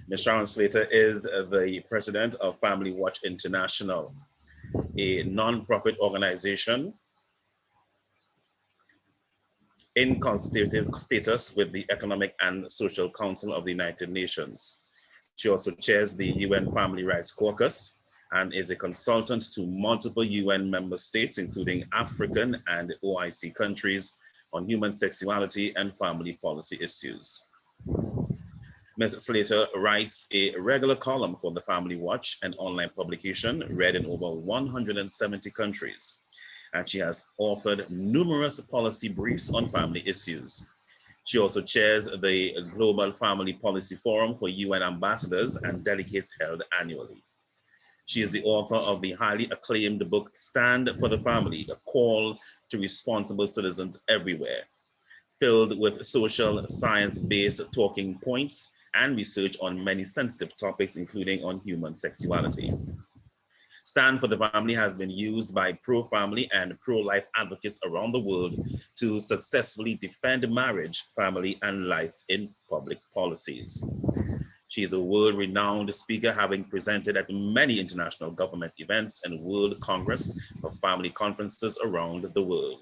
Ms. Sharon Slater is the president of Family Watch International, a non-profit organization in constitutive status with the Economic and Social Council of the United Nations. She also chairs the UN Family Rights Caucus and is a consultant to multiple UN member states, including African and OIC countries, on human sexuality and family policy issues. Ms. Slater writes a regular column for the Family Watch, an online publication read in over 170 countries, and she has authored numerous policy briefs on family issues. She also chairs the Global Family Policy Forum for UN ambassadors and delegates held annually. She is the author of the highly acclaimed book, Stand for the Family, a call to responsible citizens everywhere, filled with social science-based talking points and research on many sensitive topics, including on human sexuality. Stand for the Family has been used by pro-family and pro-life advocates around the world to successfully defend marriage, family, and life in public policies. She is a world-renowned speaker, having presented at many international government events and World Congress of Family conferences around the world.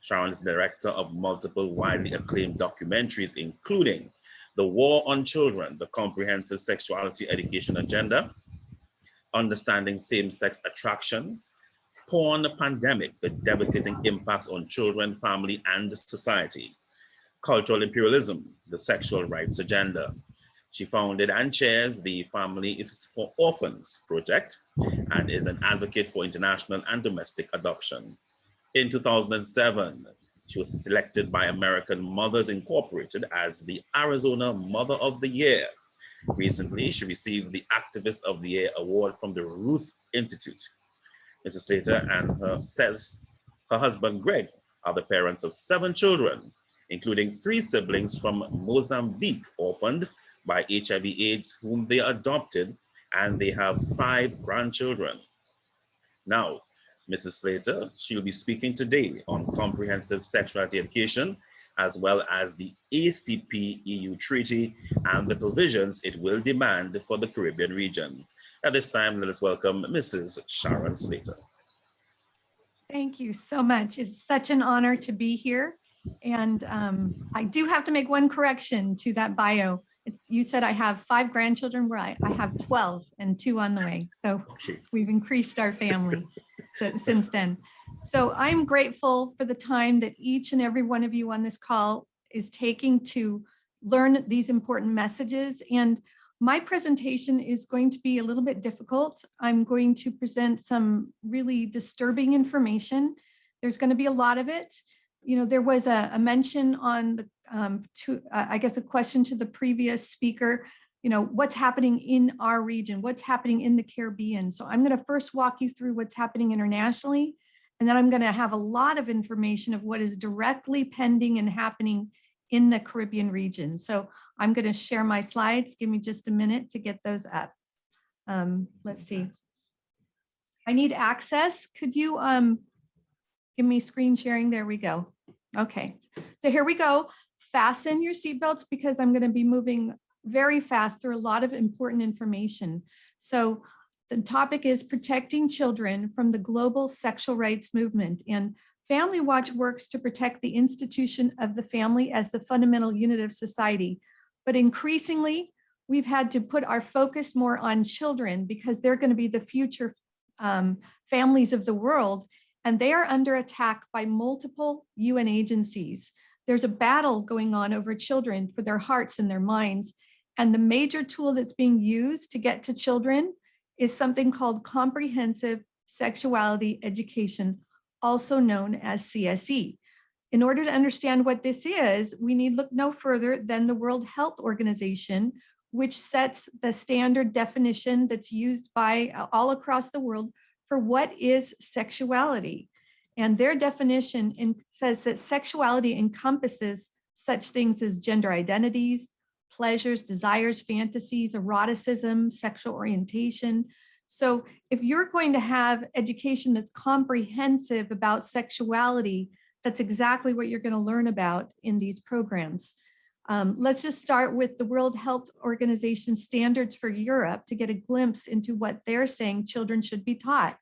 Sharon is director of multiple widely acclaimed documentaries, including The War on Children, the Comprehensive Sexuality Education Agenda, Understanding Same-Sex Attraction, Porn Pandemic, the Devastating Impacts on Children, Family, and Society, Cultural Imperialism, the Sexual Rights Agenda. She founded and chairs the Family is for Orphans project and is an advocate for international and domestic adoption. In 2007, she was selected by American Mothers Incorporated as the Arizona Mother of the Year. Recently, she received the Activist of the Year award from the Ruth Institute. Mrs. Slater and her husband, Greg, are the parents of 7 children, including 3 siblings from Mozambique, orphaned by HIV/AIDS, whom they adopted, and they have 5 grandchildren. Now, Mrs. Slater, she'll be speaking today on comprehensive sexuality education, as well as the ACP EU Treaty and the provisions it will demand for the Caribbean region. At this time, let us welcome Mrs. Sharon Slater. Thank you so much. It's such an honor to be here. And I do have to make one correction to that bio. You said I have 5 grandchildren, where I have 12 and 2 on the way. So we've increased our family since then. So I'm grateful for the time that each and every one of you on this call is taking to learn these important messages. And my presentation is going to be a little bit difficult. I'm going to present some really disturbing information. There's going to be a lot of it. You know, there was a mention on the, I guess a question to the previous speaker, you know, what's happening in our region, what's happening in the Caribbean. So I'm going to first walk you through what's happening internationally, and then I'm going to have a lot of information of what is directly pending and happening in the Caribbean region. So I'm going to share my slides. Give me just a minute to get those up. Let's see. I need access. Could you give me screen sharing? There we go. Okay, so here we go. Fasten your seatbelts because I'm going to be moving very fast through a lot of important information. So the topic is protecting children from the global sexual rights movement. And Family Watch works to protect the institution of the family as the fundamental unit of society. But increasingly, we've had to put our focus more on children because they're going to be the future families of the world. And they are under attack by multiple UN agencies. There's a battle going on over children for their hearts and their minds. And the major tool that's being used to get to children is something called comprehensive sexuality education, also known as CSE. In order to understand what this is, we need look no further than the World Health Organization, which sets the standard definition that's used by all across the world for what is sexuality. And their definition says that sexuality encompasses such things as gender identities, pleasures, desires, fantasies, eroticism, sexual orientation. So if you're going to have education that's comprehensive about sexuality, that's exactly what you're going to learn about in these programs. Let's just start with the World Health Organization standards for Europe to get a glimpse into what they're saying children should be taught.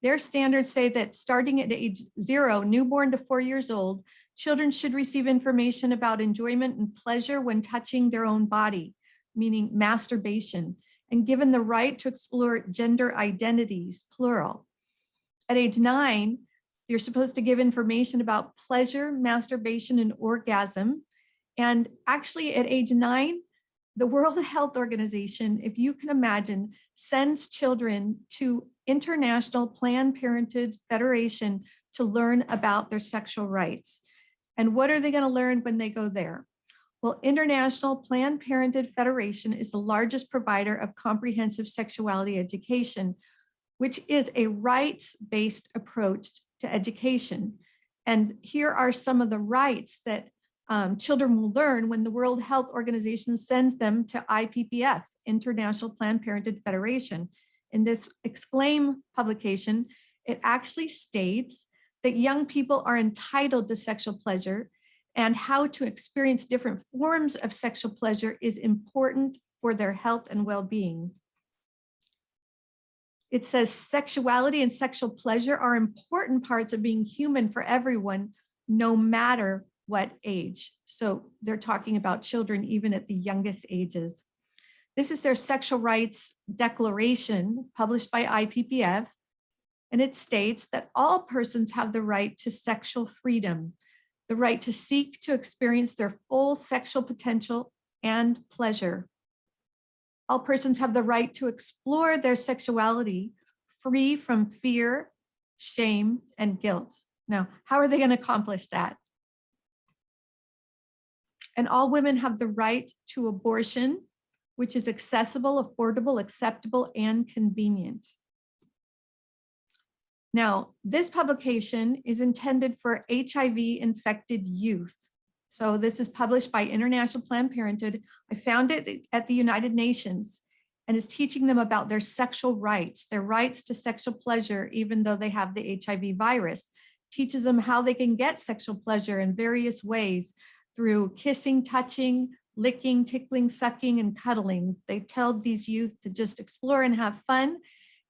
Their standards say that starting at age 0, newborn to 4 years old, children should receive information about enjoyment and pleasure when touching their own body, meaning masturbation, and given the right to explore gender identities, plural. At age 9, you're supposed to give information about pleasure, masturbation, and orgasm. And actually at age 9, the World Health Organization, if you can imagine, sends children to International Planned Parenthood Federation to learn about their sexual rights. And what are they going to learn when they go there? Well, International Planned Parenthood Federation is the largest provider of comprehensive sexuality education, which is a rights-based approach to education. And here are some of the rights that children will learn when the World Health Organization sends them to IPPF, International Planned Parenthood Federation. In this Exclaim publication, it actually states that young people are entitled to sexual pleasure, and how to experience different forms of sexual pleasure is important for their health and well-being. It says sexuality and sexual pleasure are important parts of being human for everyone, no matter what age. So they're talking about children even at the youngest ages. This is their sexual rights declaration published by IPPF, and it states that all persons have the right to sexual freedom, the right to seek to experience their full sexual potential and pleasure. All persons have the right to explore their sexuality free from fear, shame, and guilt. Now, how are they going to accomplish that? And all women have the right to abortion, which is accessible, affordable, acceptable, and convenient. Now, this publication is intended for HIV-infected youth. So this is published by International Planned Parenthood. I found it at the United Nations, and is teaching them about their sexual rights, their rights to sexual pleasure, even though they have the HIV virus. Teaches them how they can get sexual pleasure in various ways through kissing, touching, licking, tickling, sucking, and cuddling. They tell these youth to just explore and have fun,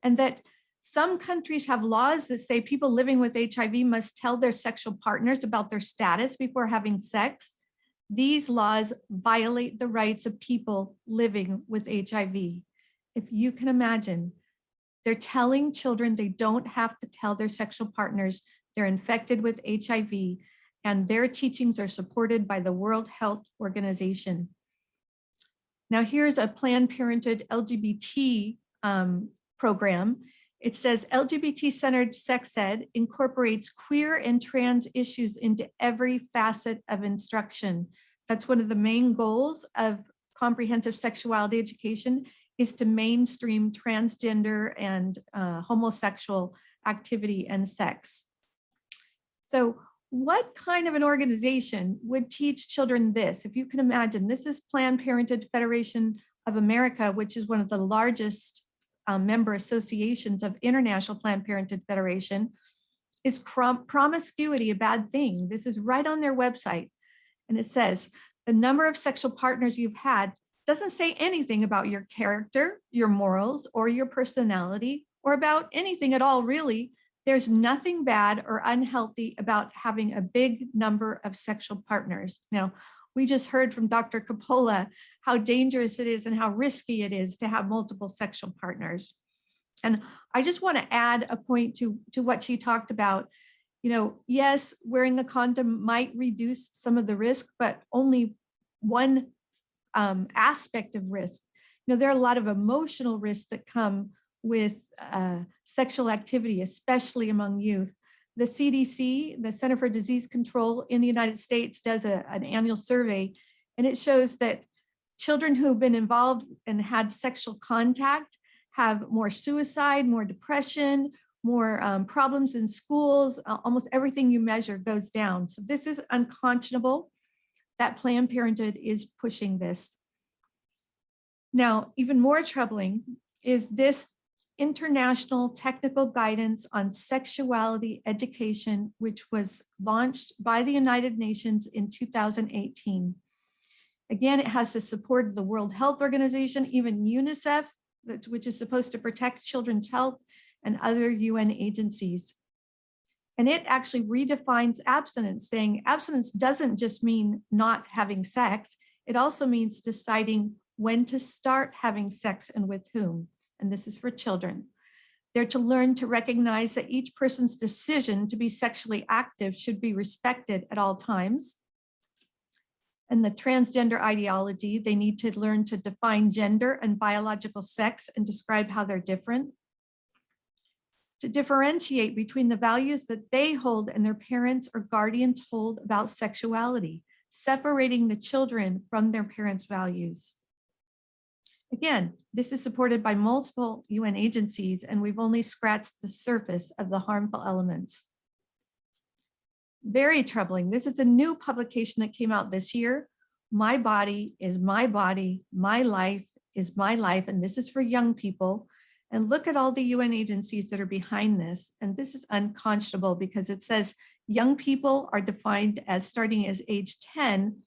and that some countries have laws that say people living with HIV must tell their sexual partners about their status before having sex. These laws violate the rights of people living with HIV. If you can imagine, they're telling children they don't have to tell their sexual partners they're infected with HIV, and their teachings are supported by the World Health Organization. Now here's a Planned Parenthood LGBT program. It says LGBT-centered sex ed incorporates queer and trans issues into every facet of instruction. That's one of the main goals of comprehensive sexuality education, is to mainstream transgender and homosexual activity and sex. So what kind of an organization would teach children this? If you can imagine, this is Planned Parenthood Federation of America, which is one of the largest member associations of International Planned Parenthood Federation. Is promiscuity a bad thing? This is right on their website. And it says, the number of sexual partners you've had doesn't say anything about your character, your morals, or your personality, or about anything at all, really. There's nothing bad or unhealthy about having a big number of sexual partners. Now, we just heard from Dr. Coppola how dangerous it is and how risky it is to have multiple sexual partners. And I just want to add a point to what she talked about. You know, yes, wearing a condom might reduce some of the risk, but only one aspect of risk. You know, there are a lot of emotional risks that come with sexual activity, especially among youth. The CDC, the Center for Disease Control in the United States, does an annual survey, and it shows that children who have been involved and had sexual contact have more suicide, more depression, more problems in schools. Almost everything you measure goes down. So this is unconscionable that Planned Parenthood is pushing this. Now, even more troubling is this International Technical Guidance on Sexuality Education, which was launched by the United Nations in 2018. Again, it has the support of the World Health Organization, even UNICEF, which is supposed to protect children's health, and other UN agencies. And it actually redefines abstinence, saying abstinence doesn't just mean not having sex. It also means deciding when to start having sex and with whom. And this is for children. They're to learn to recognize that each person's decision to be sexually active should be respected at all times. And the transgender ideology, they need to learn to define gender and biological sex and describe how they're different. To differentiate between the values that they hold and their parents or guardians hold about sexuality, separating the children from their parents' values. Again, this is supported by multiple UN agencies, and we've only scratched the surface of the harmful elements. Very troubling. This is a new publication that came out this year. My body is my body, my life is my life, and this is for young people. And look at all the UN agencies that are behind this. And this is unconscionable because it says young people are defined as starting as age 10,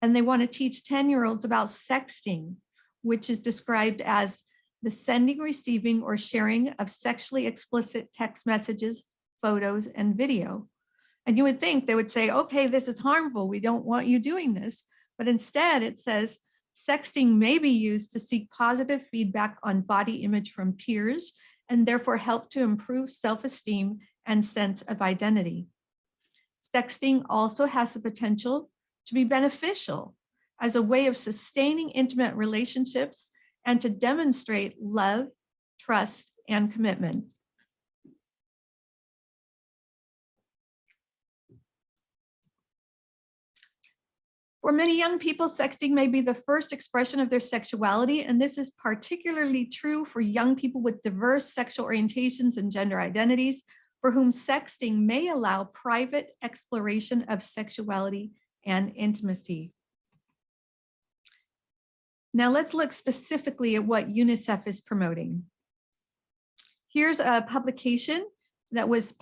and they want to teach 10-year-olds about sexting, which is described as the sending, receiving, or sharing of sexually explicit text messages, photos, and video. And you would think they would say, okay, this is harmful. We don't want you doing this. But instead it says, sexting may be used to seek positive feedback on body image from peers and therefore help to improve self-esteem and sense of identity. Sexting also has the potential to be beneficial as a way of sustaining intimate relationships and to demonstrate love, trust, and commitment. For many young people, sexting may be the first expression of their sexuality, and this is particularly true for young people with diverse sexual orientations and gender identities, for whom sexting may allow private exploration of sexuality and intimacy. Now let's look specifically at what UNICEF is promoting. Here's a publication that was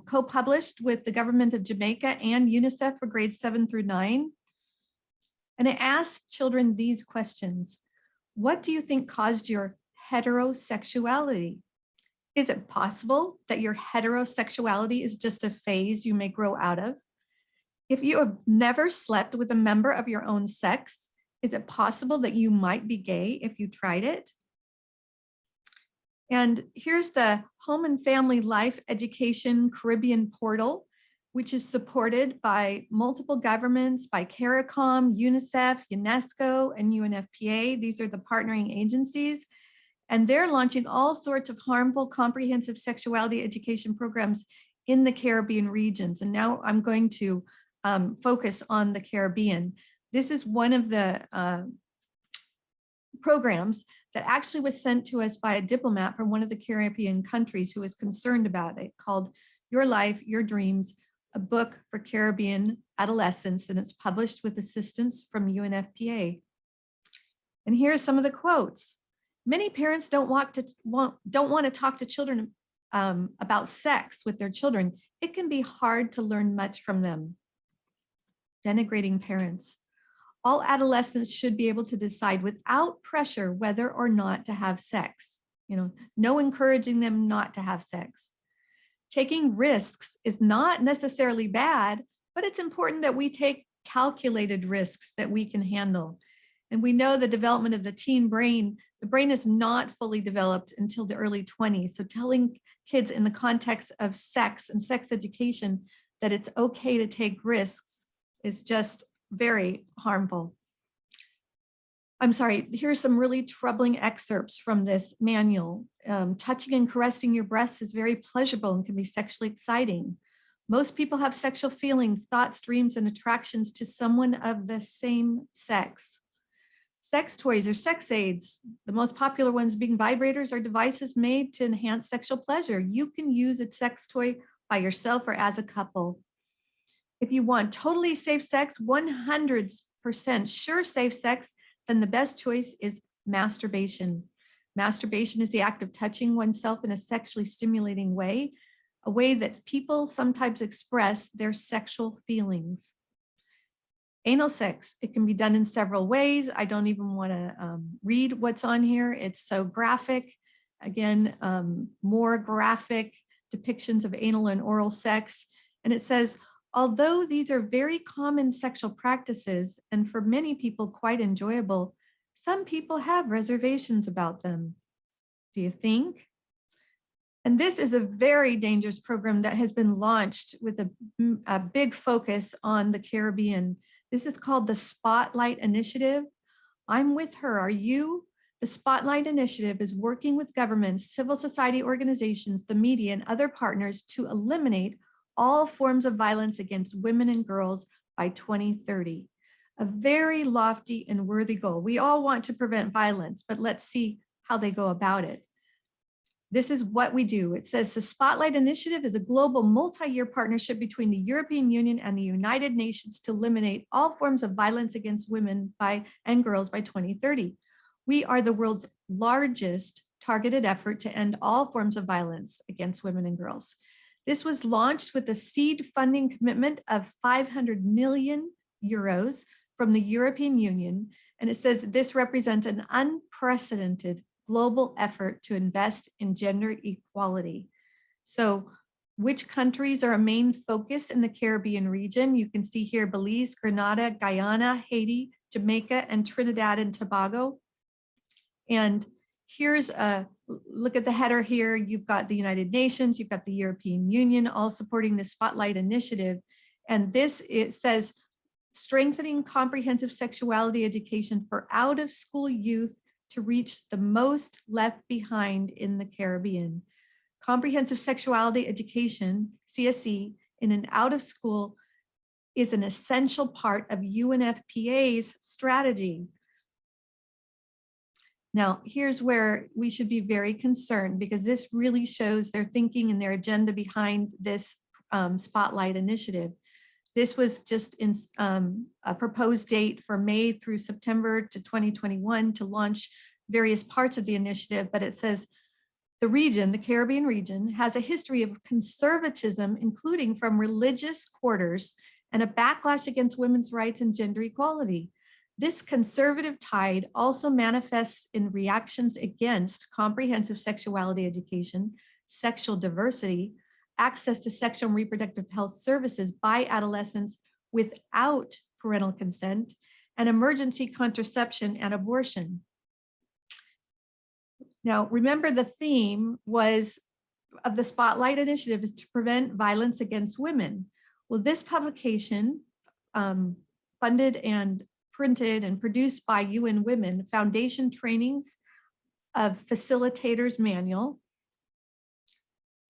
co-published with the government of Jamaica and UNICEF for grades 7 through 9. And it asked children these questions. What do you think caused your heterosexuality? Is it possible that your heterosexuality is just a phase you may grow out of? If you have never slept with a member of your own sex, is it possible that you might be gay if you tried it? And here's the Home and Family Life Education Caribbean portal, which is supported by multiple governments, by CARICOM, UNICEF, UNESCO, and UNFPA. These are the partnering agencies. And they're launching all sorts of harmful comprehensive sexuality education programs in the Caribbean regions. And now I'm going to focus on the Caribbean. This is one of the programs that actually was sent to us by a diplomat from one of the Caribbean countries who was concerned about it, called Your Life, Your Dreams, a book for Caribbean adolescents, and it's published with assistance from UNFPA. And here are some of the quotes. Many parents don't want to talk to children about sex with their children. It can be hard to learn much from them. Denigrating parents. All adolescents should be able to decide without pressure whether or not to have sex. No encouraging them not to have sex. Taking risks is not necessarily bad, but it's important that we take calculated risks that we can handle. And we know the development of the teen brain, the brain is not fully developed until the early 20s. So telling kids in the context of sex and sex education that it's okay to take risks is just very harmful. I'm sorry, here's some really troubling excerpts from this manual. Touching and caressing your breasts is very pleasurable and can be sexually exciting. Most people have sexual feelings, thoughts, dreams, and attractions to someone of the same sex. Sex toys or sex aids, the most popular ones being vibrators, are devices made to enhance sexual pleasure. You can use a sex toy by yourself or as a couple. If you want totally safe sex, 100% sure safe sex, then the best choice is masturbation. Masturbation is the act of touching oneself in a sexually stimulating way, a way that people sometimes express their sexual feelings. Anal sex, it can be done in several ways. I don't even want to read what's on here. It's so graphic. Again, more graphic depictions of anal and oral sex. And it says, although these are very common sexual practices and for many people quite enjoyable, some people have reservations about them. Do you think? And this is a very dangerous program that has been launched with a big focus on the Caribbean. This is called the Spotlight Initiative. I'm with her. Are you? The Spotlight Initiative is working with governments, civil society organizations, the media, and other partners to eliminate all forms of violence against women and girls by 2030. A very lofty and worthy goal. We all want to prevent violence, but let's see how they go about it. This is what we do. It says the Spotlight Initiative is a global multi-year partnership between the European Union and the United Nations to eliminate all forms of violence against women and girls by 2030. We are the world's largest targeted effort to end all forms of violence against women and girls. This was launched with a seed funding commitment of 500 million euros from the European Union. And it says this represents an unprecedented global effort to invest in gender equality. So which countries are a main focus in the Caribbean region? You can see here Belize, Grenada, Guyana, Haiti, Jamaica, and Trinidad and Tobago. And here's a look at the header here. You've got the United Nations, you've got the European Union, all supporting the Spotlight Initiative. And this, it says, strengthening comprehensive sexuality education for out-of-school youth to reach the most left behind in the Caribbean. Comprehensive sexuality education, CSE, in and out of school is an essential part of UNFPA's strategy. Now, here's where we should be very concerned because this really shows their thinking and their agenda behind this Spotlight Initiative. This was just in a proposed date for May through September to 2021 to launch various parts of the initiative, but it says the region, the Caribbean region, has a history of conservatism, including from religious quarters and a backlash against women's rights and gender equality. This conservative tide also manifests in reactions against comprehensive sexuality education, sexual diversity, access to sexual and reproductive health services by adolescents without parental consent, and emergency contraception and abortion. Now, remember the theme was of the Spotlight Initiative is to prevent violence against women. Well, this publication, funded and printed and produced by UN Women, Foundation Trainings of Facilitators Manual,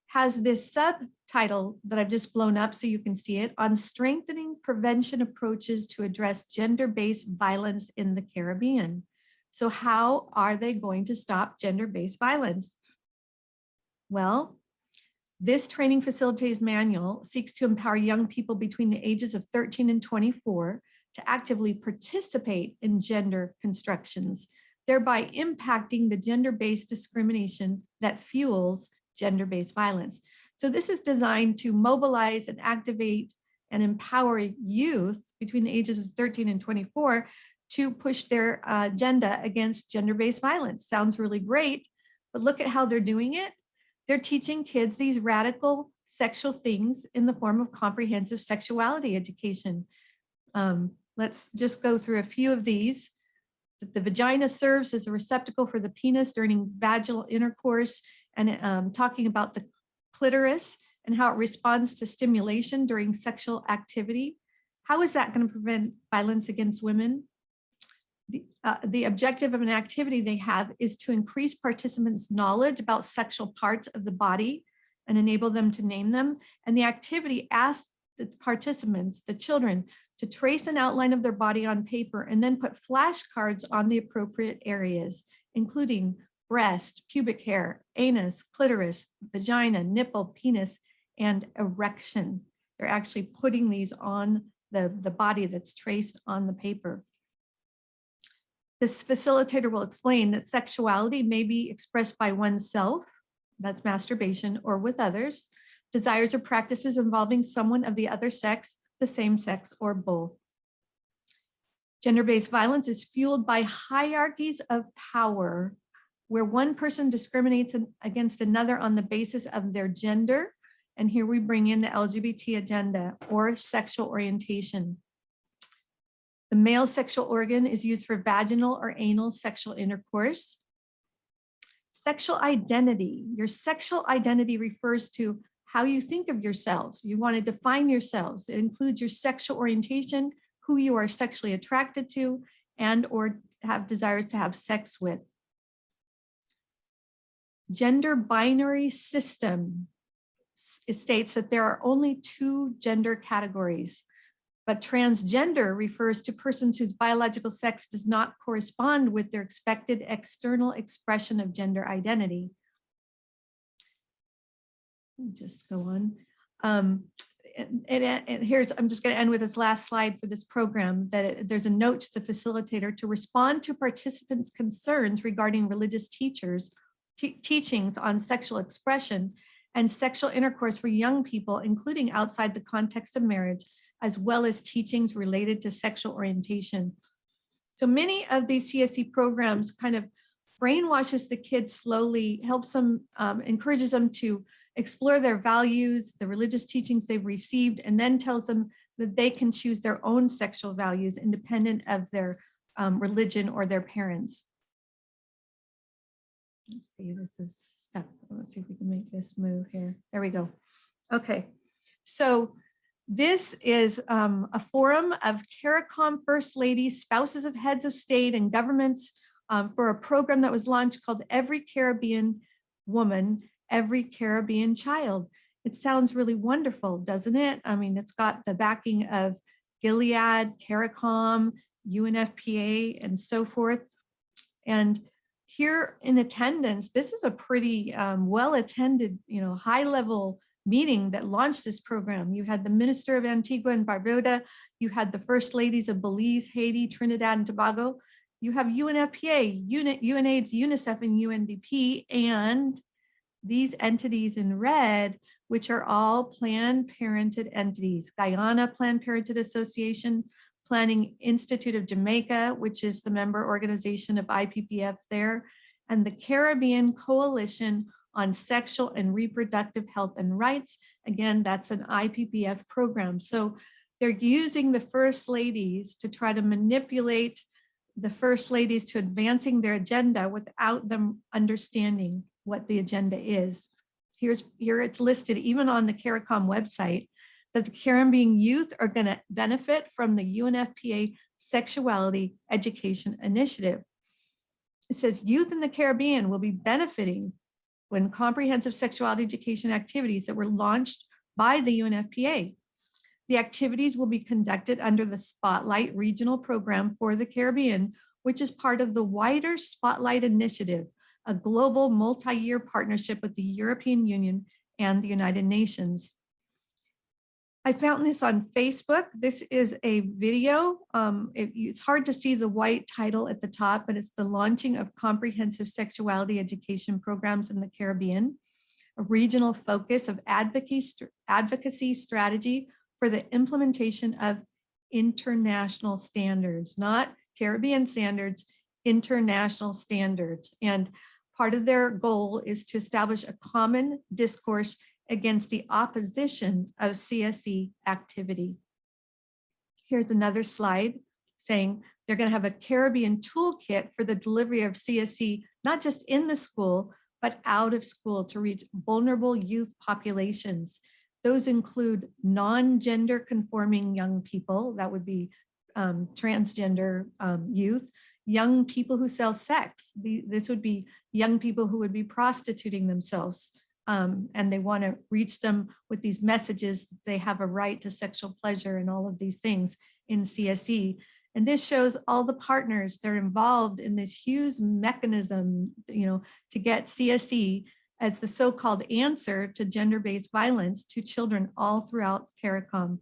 has this subtitle that I've just blown up so you can see it, on strengthening prevention approaches to address gender-based violence in the Caribbean. So how are they going to stop gender-based violence? Well, this training facilitators manual seeks to empower young people between the ages of 13 and 24 to actively participate in gender constructions, thereby impacting the gender-based discrimination that fuels gender-based violence. So this is designed to mobilize and activate and empower youth between the ages of 13 and 24 to push their agenda against gender-based violence. Sounds really great, but look at how they're doing it. They're teaching kids these radical sexual things in the form of comprehensive sexuality education. Let's just go through a few of these. That the vagina serves as a receptacle for the penis during vaginal intercourse, and talking about the clitoris and how it responds to stimulation during sexual activity. How is that going to prevent violence against women? The objective of an activity they have is to increase participants' knowledge about sexual parts of the body and enable them to name them. And the activity asks the participants, the children, to trace an outline of their body on paper and then put flashcards on the appropriate areas, including breast, pubic hair, anus, clitoris, vagina, nipple, penis, and erection. They're actually putting these on the body that's traced on the paper. This facilitator will explain that sexuality may be expressed by oneself, that's masturbation, or with others, desires or practices involving someone of the other sex, the same sex, or both. Gender-based violence is fueled by hierarchies of power, where one person discriminates against another on the basis of their gender. And here we bring in the LGBT agenda or sexual orientation. The male sexual organ is used for vaginal or anal sexual intercourse. Sexual identity. Your sexual identity refers to how you think of yourselves. You want to define yourselves. It includes your sexual orientation, who you are sexually attracted to, and or have desires to have sex with. Gender binary system states that there are only 2 gender categories, but transgender refers to persons whose biological sex does not correspond with their expected external expression of gender identity. Just go on. And here's, I'm just going to end with this last slide for this program, that there's a note to the facilitator to respond to participants' concerns regarding religious teachings on sexual expression and sexual intercourse for young people, including outside the context of marriage, as well as teachings related to sexual orientation. So many of these CSE programs kind of brainwashes the kids slowly, helps them, encourages them to explore their values, the religious teachings they've received, and then tells them that they can choose their own sexual values independent of their religion or their parents. Let's see, this is stuck. Let's see if we can make this move here. There we go. Okay, so this is a forum of CARICOM First Ladies, spouses of heads of state and governments for a program that was launched called Every Caribbean Woman, Every Caribbean Child. It sounds really wonderful, doesn't it? I mean, it's got the backing of Gilead, CARICOM, UNFPA, and so forth. And here in attendance, this is a pretty well-attended, high-level meeting that launched this program. You had the Minister of Antigua and Barbuda, you had the First Ladies of Belize, Haiti, Trinidad, and Tobago. You have UNFPA, UNAIDS, UNICEF, and UNDP, and these entities in red, which are all Planned Parenthood entities. Guyana Planned Parenthood Association, Planning Institute of Jamaica, which is the member organization of IPPF there, and the Caribbean Coalition on Sexual and Reproductive Health and Rights. Again, that's an IPPF program. So they're using the First Ladies to try to manipulate the First Ladies to advancing their agenda without them understanding what the agenda is. Here it's listed even on the CARICOM website that the Caribbean youth are going to benefit from the UNFPA Sexuality Education Initiative. It says youth in the Caribbean will be benefiting when comprehensive sexuality education activities that were launched by the UNFPA. The activities will be conducted under the Spotlight Regional Program for the Caribbean, which is part of the wider Spotlight Initiative, a global multi-year partnership with the European Union and the United Nations. I found this on Facebook. This is a video. It's hard to see the white title at the top, but it's the launching of comprehensive sexuality education programs in the Caribbean, a regional focus of advocacy strategy for the implementation of international standards, not Caribbean standards, international standards. And part of their goal is to establish a common discourse against the opposition of CSE activity. Here's another slide saying they're going to have a Caribbean toolkit for the delivery of CSE, not just in the school, but out of school to reach vulnerable youth populations. Those include non-gender conforming young people, that would be transgender youth, young people who sell sex. This would be young people who would be prostituting themselves. And they want to reach them with these messages that they have a right to sexual pleasure and all of these things in CSE. And this shows all the partners that are involved in this huge mechanism, to get CSE as the so-called answer to gender-based violence to children all throughout CARICOM.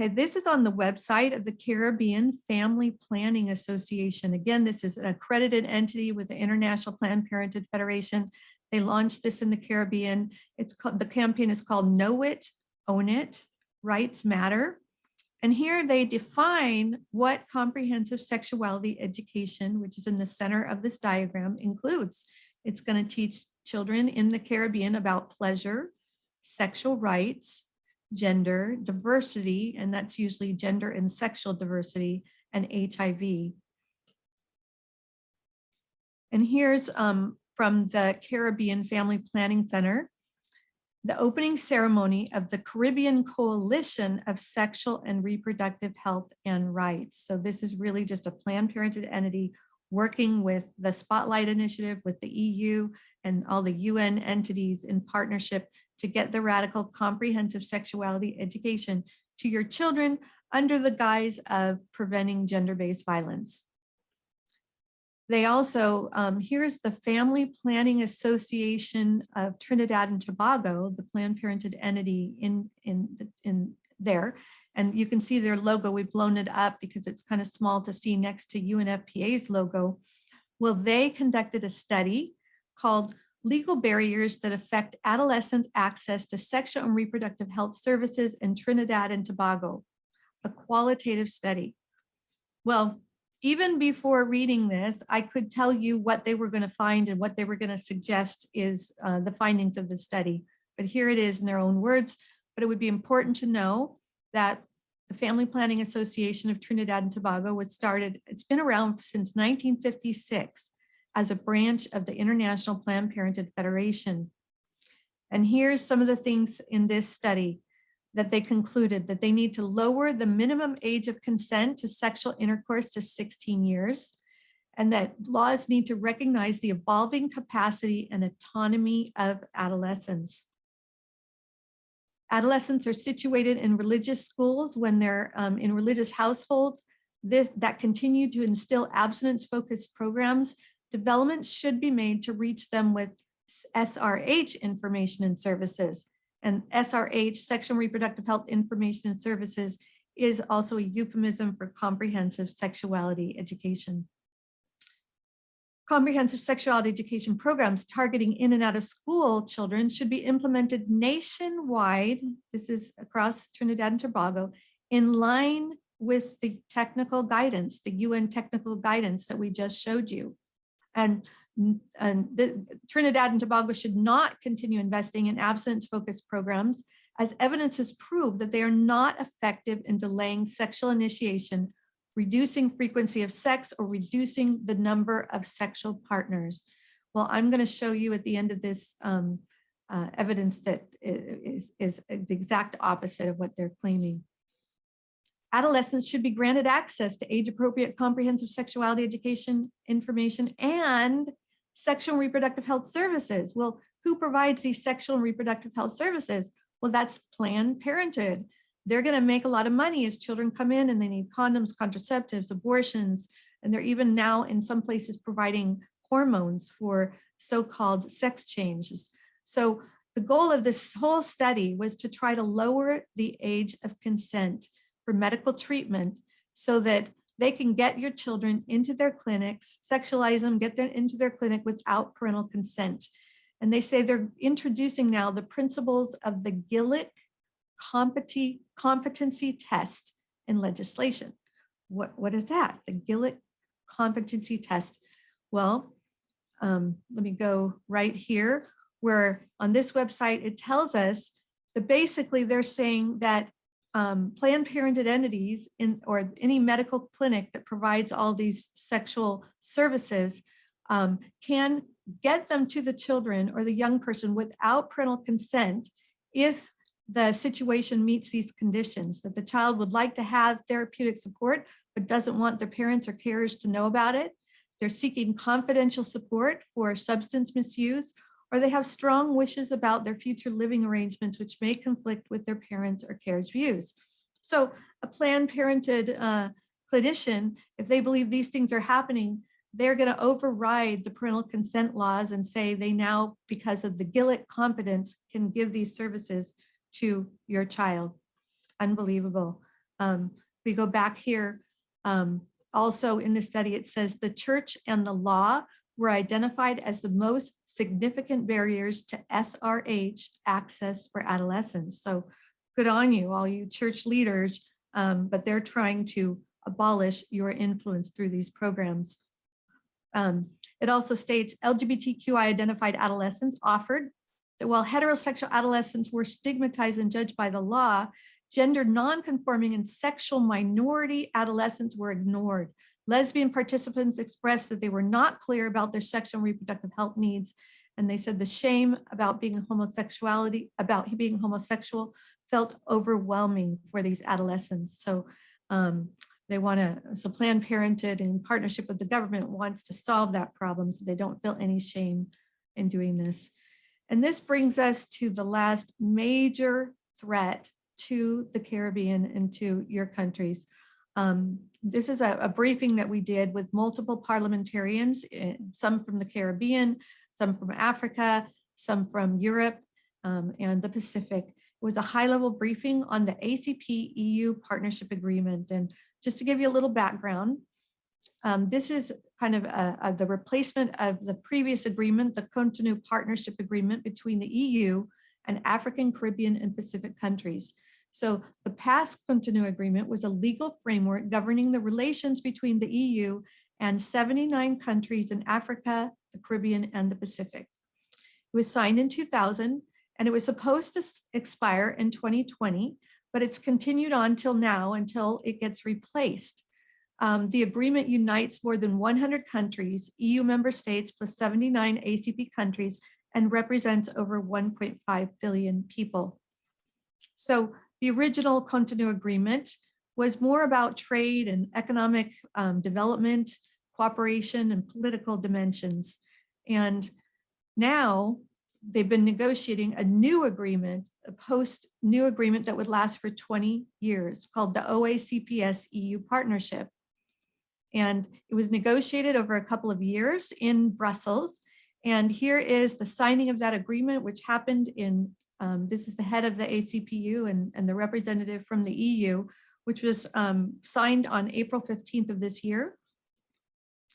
Okay, this is on the website of the Caribbean Family Planning Association. Again, this is an accredited entity with the International Planned Parenthood Federation. They launched this in the Caribbean. It's called, the campaign is called Know It, Own It, Rights Matter. And here they define what comprehensive sexuality education, which is in the center of this diagram, includes. It's going to teach children in the Caribbean about pleasure, sexual rights, gender, diversity, and that's usually gender and sexual diversity, and HIV. And here's from the Caribbean Family Planning Center, the opening ceremony of the Caribbean Coalition of Sexual and Reproductive Health and Rights. So this is really just a Planned Parenthood entity working with the Spotlight Initiative, with the EU and all the UN entities in partnership to get the radical comprehensive sexuality education to your children under the guise of preventing gender-based violence. They also, here's the Family Planning Association of Trinidad and Tobago, the Planned Parenthood entity in there. And you can see their logo. We've blown it up because it's kind of small to see next to UNFPA's logo. Well, they conducted a study called Legal Barriers That Affect Adolescent Access to Sexual and Reproductive Health Services in Trinidad and Tobago, a qualitative study. Well, even before reading this, I could tell you what they were going to find and what they were going to suggest is the findings of the study. But here it is in their own words. But it would be important to know that the Family Planning Association of Trinidad and Tobago was started, it's been around since 1956 as a branch of the International Planned Parenthood Federation. And here's some of the things in this study that they concluded: that they need to lower the minimum age of consent to sexual intercourse to 16 years, and that laws need to recognize the evolving capacity and autonomy of adolescents. Adolescents are situated in religious schools when they're in religious households that continue to instill abstinence-focused programs. Development should be made to reach them with SRH information and services. And SRH, Sexual and Reproductive Health Information and Services, is also a euphemism for comprehensive sexuality education. Comprehensive sexuality education programs targeting in and out of school children should be implemented nationwide. This is across Trinidad and Tobago, in line with the technical guidance, the UN technical guidance that we just showed you. And Trinidad and Tobago should not continue investing in abstinence-focused programs, as evidence has proved that they are not effective in delaying sexual initiation, reducing frequency of sex, or reducing the number of sexual partners. Well, I'm going to show you at the end of this evidence that is the exact opposite of what they're claiming. Adolescents should be granted access to age-appropriate comprehensive sexuality education information and sexual and reproductive health services. Well, who provides these sexual and reproductive health services? Well, that's Planned Parenthood. They're going to make a lot of money as children come in and they need condoms, contraceptives, abortions, and they're even now in some places providing hormones for so-called sex changes. So the goal of this whole study was to try to lower the age of consent for medical treatment so that they can get your children into their clinics, sexualize them, get them into their clinic without parental consent. And they say they're introducing now the principles of the Gillick competency test in legislation. What is that? The Gillick competency test. Well, let me go right here, where on this website, it tells us that basically they're saying that Planned Parenthood entities or any medical clinic that provides all these sexual services can get them to the children or the young person without parental consent if the situation meets these conditions, that the child would like to have therapeutic support but doesn't want their parents or carers to know about it. They're seeking confidential support for substance misuse, or they have strong wishes about their future living arrangements, which may conflict with their parents or carers' views. So a Planned Parenthood clinician, if they believe these things are happening, they're going to override the parental consent laws and say they now, because of the Gillick competence, can give these services to your child. Unbelievable. We go back here. Also in the study, it says the church and the law were identified as the most significant barriers to SRH access for adolescents. So good on you, all you church leaders, but they're trying to abolish your influence through these programs. It also states LGBTQI identified adolescents offered that while heterosexual adolescents were stigmatized and judged by the law, gender nonconforming and sexual minority adolescents were ignored. Lesbian participants expressed that they were not clear about their sexual and reproductive health needs. And they said the shame about being homosexual felt overwhelming for these adolescents. So Planned Parenthood in partnership with the government wants to solve that problem so they don't feel any shame in doing this. And this brings us to the last major threat to the Caribbean and to your countries. This is a briefing that we did with multiple parliamentarians, some from the Caribbean, some from Africa, some from Europe, and the Pacific. It was a high-level briefing on the ACP-EU Partnership Agreement. And just to give you a little background, this is kind of the replacement of the previous agreement, the Contending Partnership Agreement between the EU and African, Caribbean, and Pacific countries. So the past Contending Agreement was a legal framework governing the relations between the EU and 79 countries in Africa, the Caribbean, and the Pacific. It was signed in 2000, and it was supposed to expire in 2020, but it's continued on till now until it gets replaced. The agreement unites more than 100 countries, EU member states plus 79 ACP countries, and represents over 1.5 billion people. So the original Contending Agreement was more about trade and economic development, cooperation, and political dimensions. And now they've been negotiating a new agreement, a post-new agreement that would last for 20 years called the OACPS EU Partnership. And it was negotiated over a couple of years in Brussels. And here is the signing of that agreement, which happened in, this is the head of the ACPU and the representative from the EU, which was signed on April 15th of this year.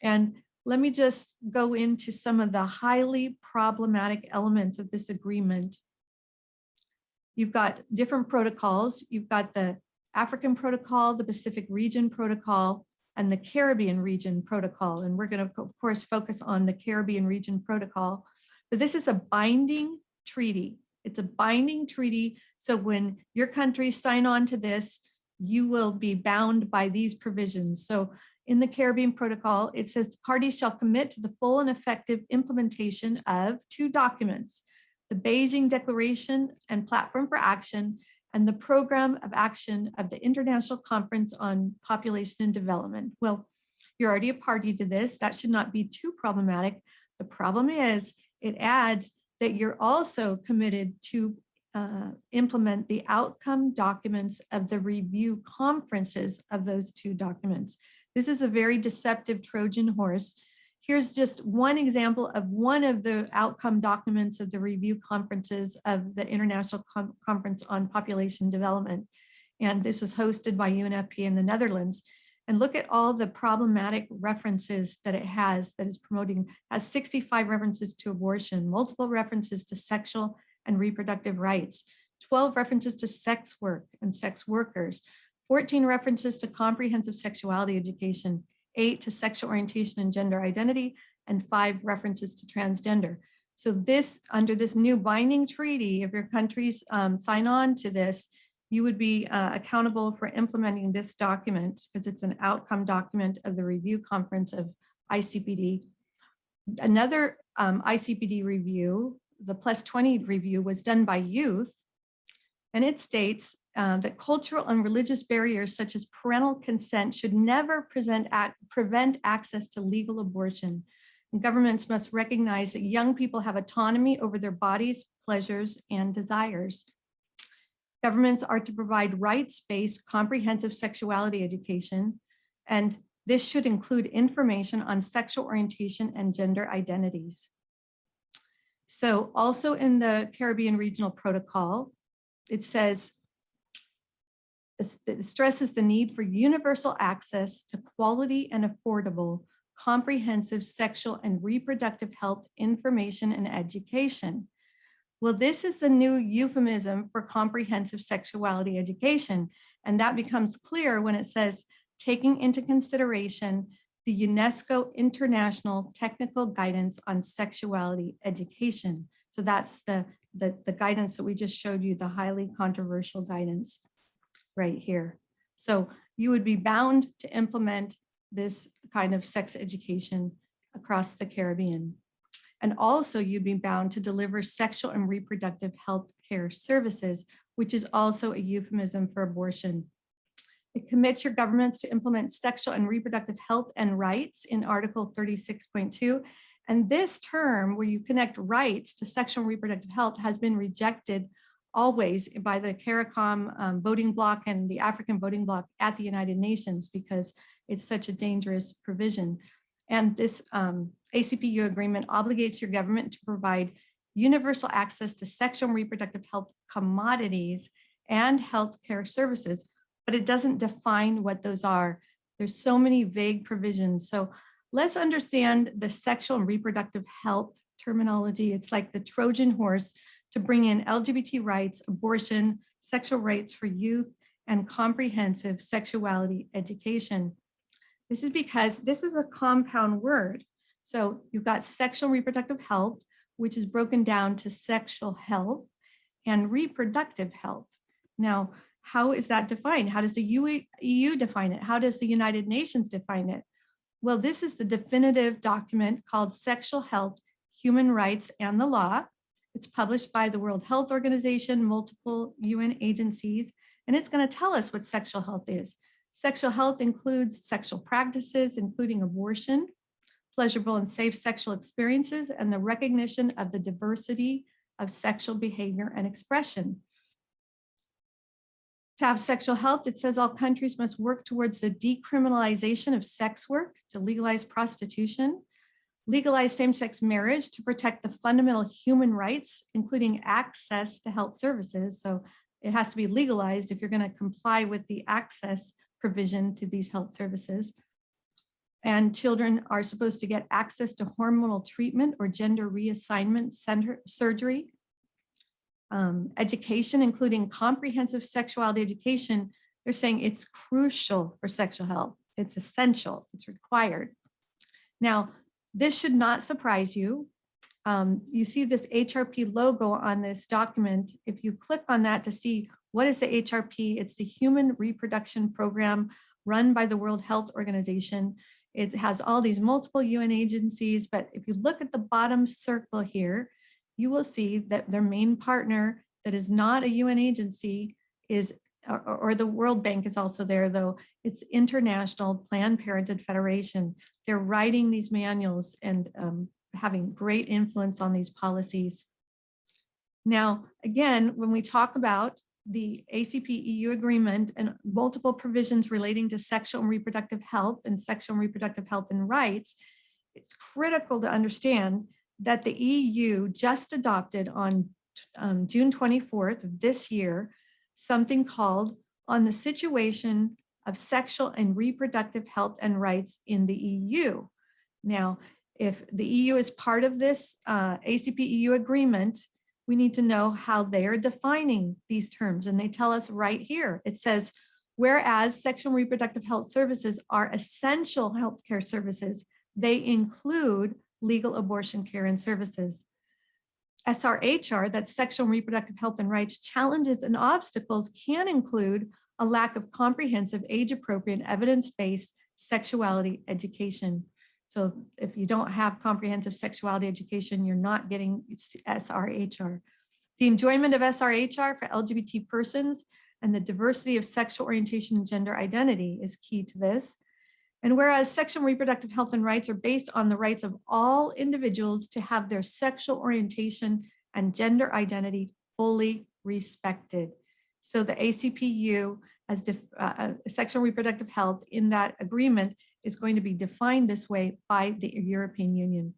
And let me just go into some of the highly problematic elements of this agreement. You've got different protocols. You've got the African Protocol, the Pacific Region Protocol, and the Caribbean Region Protocol. And we're going to, of course, focus on the Caribbean Region Protocol. But this is a binding treaty. It's a binding treaty. So when your countries sign on to this, you will be bound by these provisions. So in the Caribbean Protocol, it says the parties shall commit to the full and effective implementation of two documents, the Beijing Declaration and Platform for Action, and the Program of Action of the International Conference on Population and Development. Well, you're already a party to this. That should not be too problematic. The problem is it adds that you're also committed to implement the outcome documents of the review conferences of those two documents. This is a very deceptive Trojan horse. Here's just one example of one of the outcome documents of the review conferences of the International Conference on Population Development. And this is hosted by UNFPA in the Netherlands. And look at all the problematic references that it has, that is promoting, has 65 references to abortion, multiple references to sexual and reproductive rights, 12 references to sex work and sex workers, 14 references to comprehensive sexuality education, 8 to sexual orientation and gender identity, and 5 references to transgender. So this, under this new binding treaty, if your countries sign on to this, you would be accountable for implementing this document because it's an outcome document of the review conference of ICPD. Another ICPD review, the Plus 20 review, was done by youth, and it states that cultural and religious barriers such as parental consent should never prevent access to legal abortion. And governments must recognize that young people have autonomy over their bodies, pleasures, and desires. Governments are to provide rights-based comprehensive sexuality education, and this should include information on sexual orientation and gender identities. So also in the Caribbean Regional Protocol, it says, it stresses the need for universal access to quality and affordable, comprehensive sexual and reproductive health information and education. Well, this is the new euphemism for comprehensive sexuality education. And that becomes clear when it says, taking into consideration the UNESCO International Technical Guidance on Sexuality Education. So that's the guidance that we just showed you, the highly controversial guidance right here. So you would be bound to implement this kind of sex education across the Caribbean. And also you'd be bound to deliver sexual and reproductive health care services, which is also a euphemism for abortion. It commits your governments to implement sexual and reproductive health and rights in Article 36.2. And this term, where you connect rights to sexual and reproductive health, has been rejected always by the CARICOM voting bloc and the African voting bloc at the United Nations, because it's such a dangerous provision. And this ACPU agreement obligates your government to provide universal access to sexual and reproductive health commodities and healthcare services, but it doesn't define what those are. There's so many vague provisions. So let's understand the sexual and reproductive health terminology. It's like the Trojan horse to bring in LGBT rights, abortion, sexual rights for youth, and comprehensive sexuality education. This is because this is a compound word. So you've got sexual and reproductive health, which is broken down to sexual health and reproductive health. Now, how is that defined? How does the EU define it? How does the United Nations define it? Well, this is the definitive document called Sexual Health, Human Rights, and the Law. It's published by the World Health Organization, multiple UN agencies, and it's going to tell us what sexual health is. Sexual health includes sexual practices, including abortion, pleasurable and safe sexual experiences, and the recognition of the diversity of sexual behavior and expression. To have sexual health, it says all countries must work towards the decriminalization of sex work, to legalize prostitution, legalize same-sex marriage to protect the fundamental human rights, including access to health services. So it has to be legalized if you're going to comply with the access provision to these health services. And children are supposed to get access to hormonal treatment or gender reassignment surgery. Education, including comprehensive sexuality education, they're saying it's crucial for sexual health. It's essential, it's required. Now, this should not surprise you. You see this HRP logo on this document. If you click on that to see what is the HRP, it's the Human Reproduction Program run by the World Health Organization. It has all these multiple UN agencies, but if you look at the bottom circle here, you will see that their main partner that is not a UN agency is, or the World Bank is also there though, it's International Planned Parenthood Federation. They're writing these manuals and having great influence on these policies. Now, again, when we talk about the ACP-EU agreement and multiple provisions relating to sexual and reproductive health and rights, it's critical to understand that the EU just adopted on June 24th of this year, something called On the Situation of Sexual and Reproductive Health and Rights in the EU. Now, if the EU is part of this ACP-EU agreement, we need to know how they are defining these terms. And they tell us right here. It says, whereas sexual and reproductive health services are essential healthcare services, they include legal abortion care and services. SRHR, that's sexual and reproductive health and rights, challenges and obstacles can include a lack of comprehensive, age-appropriate, evidence-based sexuality education. So if you don't have comprehensive sexuality education, you're not getting SRHR. The enjoyment of SRHR for LGBT persons and the diversity of sexual orientation and gender identity is key to this. And whereas sexual and reproductive health and rights are based on the rights of all individuals to have their sexual orientation and gender identity fully respected. So the ACPU as sexual and reproductive health in that agreement is going to be defined this way by the European Union.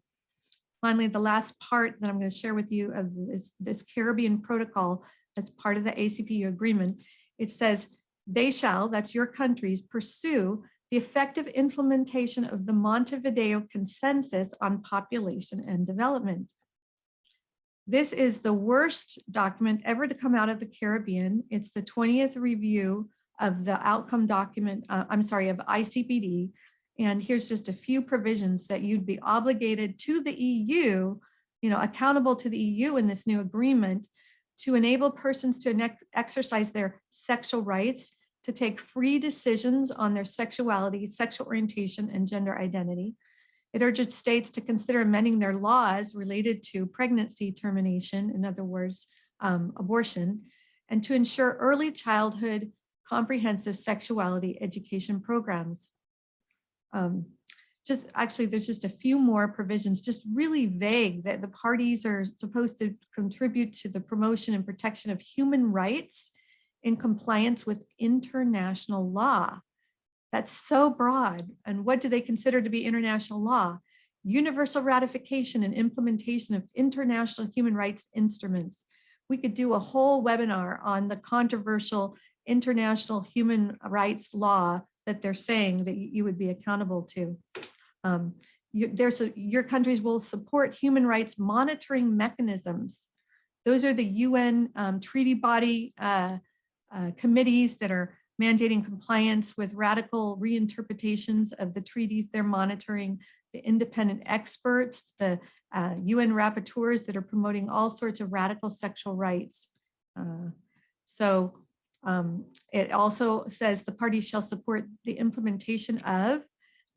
Finally, the last part that I'm going to share with you of this Caribbean protocol that's part of the ACPU agreement, it says, they shall, that's your countries, pursue the effective implementation of the Montevideo Consensus on Population and Development. This is the worst document ever to come out of the Caribbean. It's the 20th review of the outcome document, of ICPD. And here's just a few provisions that you'd be obligated to the EU, accountable to the EU in this new agreement, to enable persons to exercise their sexual rights, to take free decisions on their sexuality, sexual orientation, and gender identity. It urges states to consider amending their laws related to pregnancy termination, in other words, abortion, and to ensure early childhood comprehensive sexuality education programs. There's just a few more provisions, just really vague, that the parties are supposed to contribute to the promotion and protection of human rights in compliance with international law. That's so broad. And what do they consider to be international law? Universal ratification and implementation of international human rights instruments. We could do a whole webinar on the controversial international human rights law that they're saying that you would be accountable to. Your countries will support human rights monitoring mechanisms. Those are the UN treaty body committees that are mandating compliance with radical reinterpretations of the treaties. They're monitoring the independent experts, the UN rapporteurs that are promoting all sorts of radical sexual rights. It also says the parties shall support the implementation of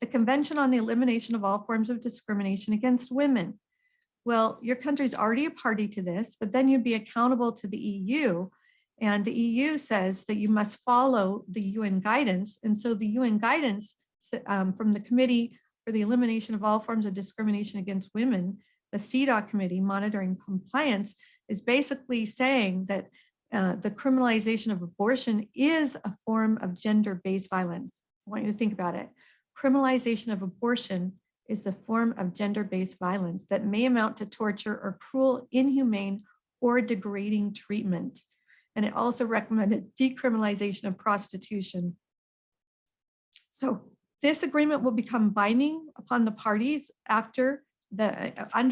the Convention on the Elimination of All Forms of Discrimination Against Women. Well, your country's already a party to this, but then you'd be accountable to the EU. And the EU says that you must follow the UN guidance. And so the UN guidance from the Committee for the Elimination of All Forms of Discrimination Against Women, the CEDAW committee monitoring compliance, is basically saying that the criminalization of abortion is a form of gender-based violence. I want you to think about it. Criminalization of abortion is the form of gender-based violence that may amount to torture or cruel, inhumane, or degrading treatment. And it also recommended decriminalization of prostitution. So this agreement will become binding upon the parties under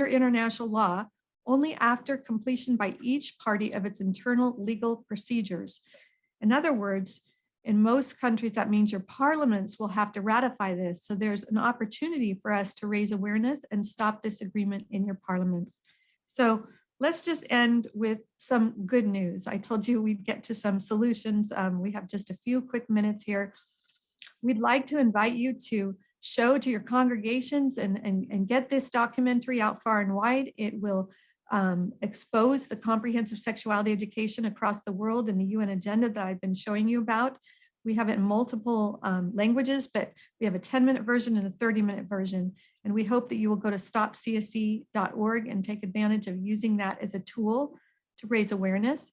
international law only after completion by each party of its internal legal procedures. In other words, in most countries, that means your parliaments will have to ratify this. So there's an opportunity for us to raise awareness and stop this agreement in your parliaments. So let's just end with some good news. I told you we'd get to some solutions. We have just a few quick minutes here. We'd like to invite you to show to your congregations and get this documentary out far and wide. It will expose the comprehensive sexuality education across the world in the UN agenda that I've been showing you about. We have it in multiple languages, but we have a 10-minute version and a 30-minute version. And we hope that you will go to stopcsc.org and take advantage of using that as a tool to raise awareness.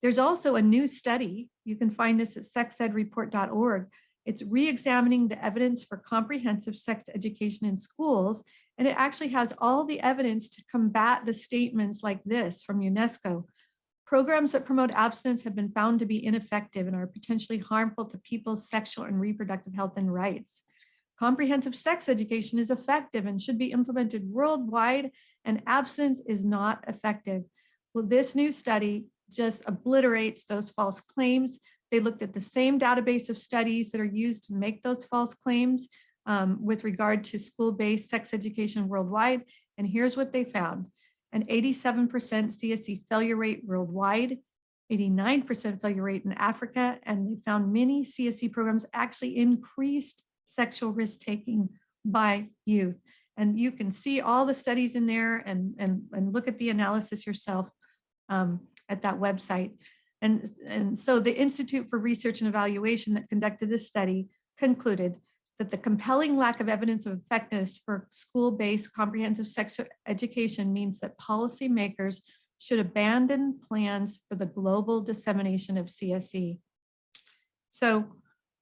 There's also a new study. You can find this at sexedreport.org. It's re-examining the evidence for comprehensive sex education in schools. And it actually has all the evidence to combat the statements like this from UNESCO. Programs that promote abstinence have been found to be ineffective and are potentially harmful to people's sexual and reproductive health and rights. Comprehensive sex education is effective and should be implemented worldwide, and abstinence is not effective. Well, this new study just obliterates those false claims. They looked at the same database of studies that are used to make those false claims with regard to school-based sex education worldwide. And here's what they found. An 87% CSE failure rate worldwide, 89% failure rate in Africa, and they found many CSE programs actually increased sexual risk-taking by youth. And you can see all the studies in there and look at the analysis yourself at that website. And so the Institute for Research and Evaluation that conducted this study concluded that the compelling lack of evidence of effectiveness for school-based comprehensive sex education means that policymakers should abandon plans for the global dissemination of CSE. So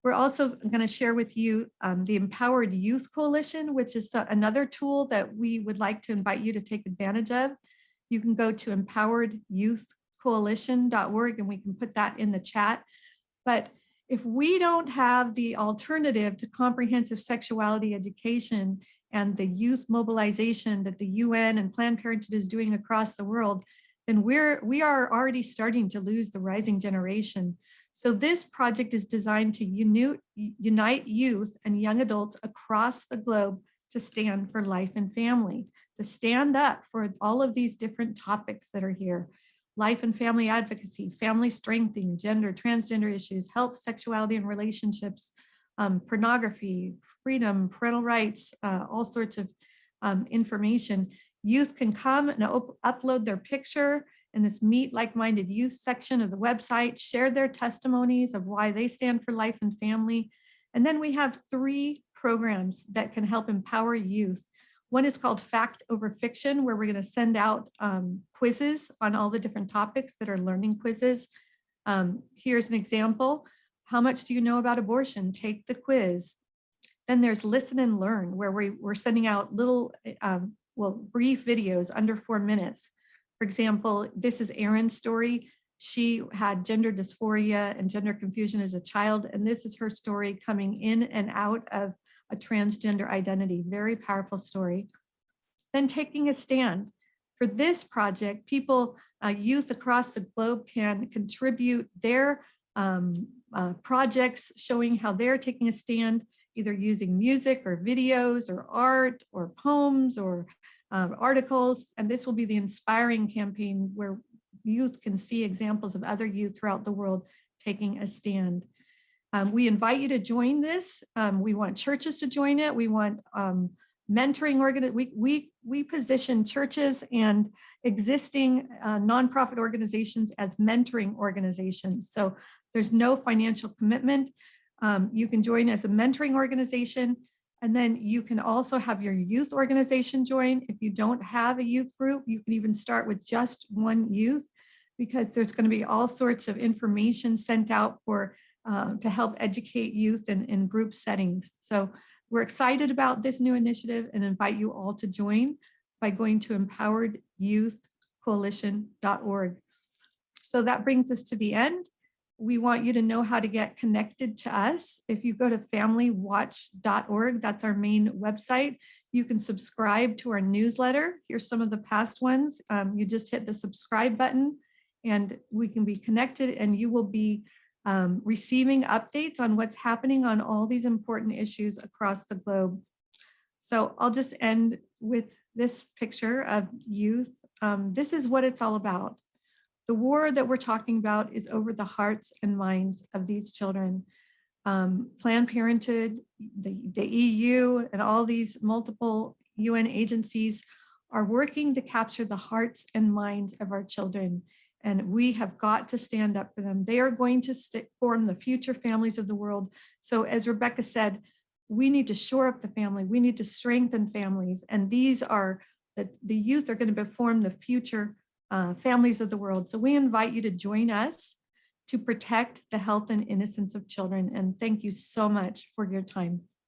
we're also going to share with you the Empowered Youth Coalition, which is another tool that we would like to invite you to take advantage of. You can go to empoweredyouthcoalition.org and we can put that in the chat. But if we don't have the alternative to comprehensive sexuality education and the youth mobilization that the UN and Planned Parenthood is doing across the world, then we are already starting to lose the rising generation. So this project is designed to unite youth and young adults across the globe to stand for life and family, to stand up for all of these different topics that are here. Life and family advocacy, family strengthening, gender, transgender issues, health, sexuality and relationships, pornography, freedom, parental rights, all sorts of information. Youth can come and upload their picture in this Meet Like-Minded Youth section of the website, share their testimonies of why they stand for life and family. And then we have 3 programs that can help empower youth. One is called Fact Over Fiction, where we're going to send out quizzes on all the different topics that are learning quizzes. Here's an example. How much do you know about abortion? Take the quiz. Then there's Listen and Learn, where we're sending out little, brief videos under 4 minutes. For example, this is Erin's story. She had gender dysphoria and gender confusion as a child, and this is her story coming in and out of a transgender identity. Very powerful story. Then Taking a Stand. For this project, people, youth across the globe can contribute their projects showing how they're taking a stand, either using music or videos or art or poems or articles. And this will be the Inspiring campaign, where youth can see examples of other youth throughout the world taking a stand. We invite you to join this. We want churches to join it. We want mentoring we position churches and existing nonprofit organizations as mentoring organizations. So there's no financial commitment. You can join as a mentoring organization, and then you can also have your youth organization join. If you don't have a youth group, you can even start with just one youth, because there's going to be all sorts of information sent out for to help educate youth in group settings. So we're excited about this new initiative and invite you all to join by going to empoweredyouthcoalition.org. So that brings us to the end. We want you to know how to get connected to us. If you go to familywatch.org, that's our main website, you can subscribe to our newsletter. Here's some of the past ones. You just hit the subscribe button and we can be connected, and you will be receiving updates on what's happening on all these important issues across the globe. So I'll just end with this picture of youth. This is what it's all about. The war that we're talking about is over the hearts and minds of these children. Planned Parenthood, the EU, and all these multiple UN agencies are working to capture the hearts and minds of our children. And we have got to stand up for them. They are going to form the future families of the world. So as Rebecca said, we need to shore up the family. We need to strengthen families. And these are, the youth are going to form the future families of the world. So we invite you to join us to protect the health and innocence of children. And thank you so much for your time.